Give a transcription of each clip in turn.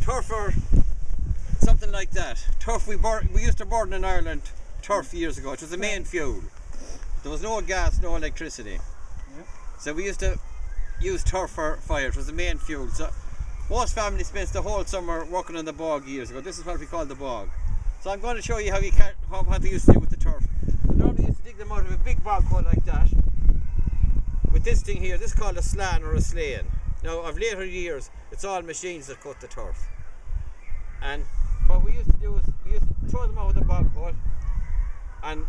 turf or something like that. Turf, we used to burn in Ireland turf years ago. It was the main fuel. There was no gas, no electricity. Yep. So we used to use turf for fire. It was the main fuel. So most families spent the whole summer working on the bog years ago. This is what we call the bog. So I'm going to show you what they used to do with the turf. They normally used to dig them out of a big bog hole like that. With this thing here, this is called a slan or a slane. Now of later years, it's all machines that cut the turf. And what we used to do is we used to throw them out of the bog hole, and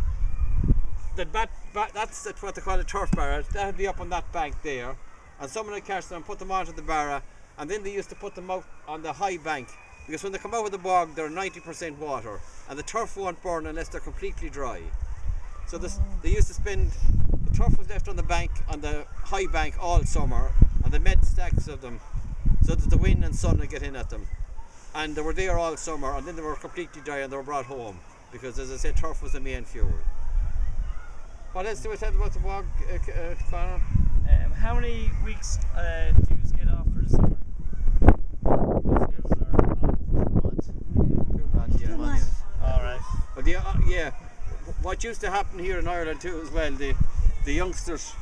that's what they call a turf barrel. That would be up on that bank there, and someone would catch them and put them onto the barrel, and then they used to put them out on the high bank, because when they come out of the bog they're 90% water, and the turf won't burn unless they're completely dry. So they used to spend, the turf was left on the bank, on the high bank all summer, and they made stacks of them so that the wind and sun would get in at them. And they were there all summer, and then they were completely dry and they were brought home, because as I said, turf was the main fuel. What else do we tell about the bog, Conor? How many weeks do you get off for the summer? 2 months. Alright. But yeah, what used to happen here in Ireland too as well, the youngsters,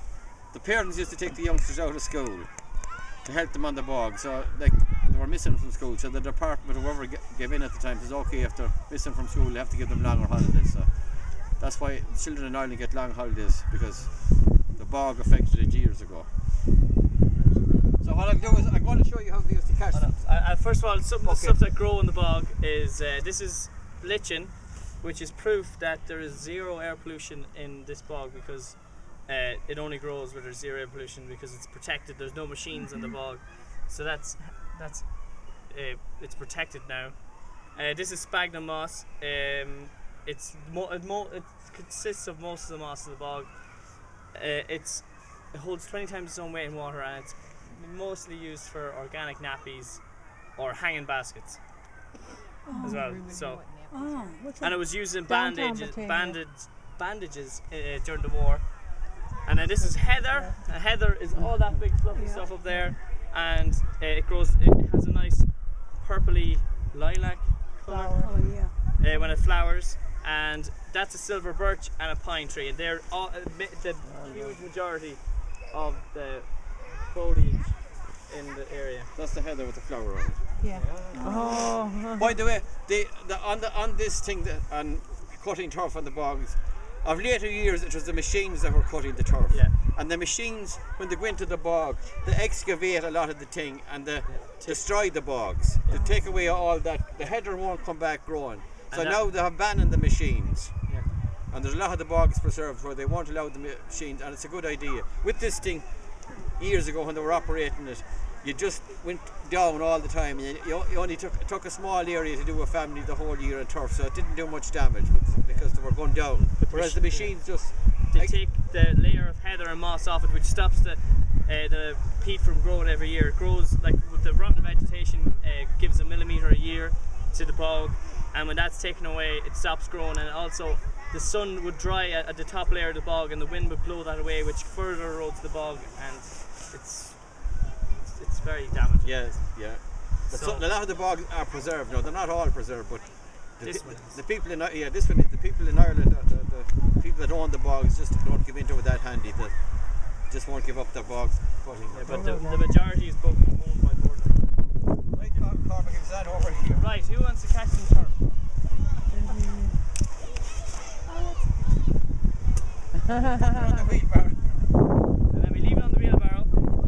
the parents used to take the youngsters out of school to help them on the bog. So like, they were missing from school, so the department or whoever gave in at the time says, okay, if they're missing from school, you have to give them longer holidays. So that's why children in Ireland get long holidays, because the bog affected it years ago. So what I'll do is I'm going to show you how they used to catch them. First of all, some of the stuff that grow in the bog is, this is lichen, which is proof that there is zero air pollution in this bog, because it only grows where there's zero air pollution, because it's protected. There's no machines in the bog, so it's protected now. This is sphagnum moss. It consists of most of the moss of the bog. It holds 20 times its own weight in water, and it's mostly used for organic nappies or hanging baskets as well. So, and it was used in bandages during the war. And then this is heather. Heather is all that big fluffy stuff up there, and it grows. It has a nice purpley lilac colour when it flowers. And that's a silver birch and a pine tree, and they're all, the huge majority of the foliage in the area. That's the heather with the flower on it. Yeah. Oh. By the way, on this thing on cutting turf on the bogs, of later years it was the machines that were cutting the turf. Yeah. And the machines, when they go into the bog, they excavate a lot of the thing and they destroy the bogs. They take away all that. The heather won't come back growing. So now they have banned the machines. Yeah. And there's a lot of the bogs preserved where they won't allow the machines, and it's a good idea. With this thing, years ago when they were operating it, you just went down all the time, and you only took a small area to do a family the whole year in turf, so it didn't do much damage because they were going down. Whereas the machines just... They take the layer of heather and moss off it, which stops the peat from growing every year. It grows, like with the rotten vegetation, gives a millimetre a year to the bog, and when that's taken away it stops growing, and also the sun would dry at the top layer of the bog and the wind would blow that away, which further erodes the bog, and it's very damaging. Yes, yeah. So, a lot of the bogs are preserved. No, they're not all preserved, but the people in this one is the people in Ireland, the people that own the bogs just don't give into it that handy. They just won't give up the bogs cutting. Yeah, but the majority is owned by board. Right, Cormac, is that over here? Right, who wants to catch some turf? On the wheelbarrow. And then we leave it on the wheelbarrow,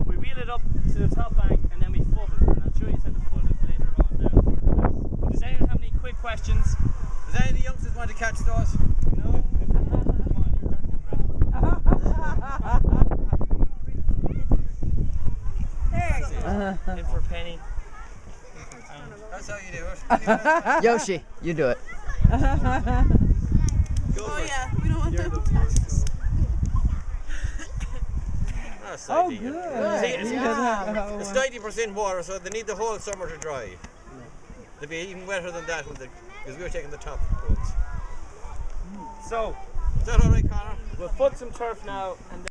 we wheel it up to the top bank, and then we fold it. And I'll show you how to fold it later on down towards the place. Does anyone have any quick questions? Does any of the youngsters want to catch those? No? Come on, you're dirty. In for a penny. That's how you do it. Yoshi, you do it. Oh yeah, we don't want them to touch us. That's Oh, ideal. good. See, Yeah. it's 90% water, so they need the whole summer to dry. They'll be even wetter than that because we were taking the top coats. So, Is that alright, Conor? we'll put some turf now, and then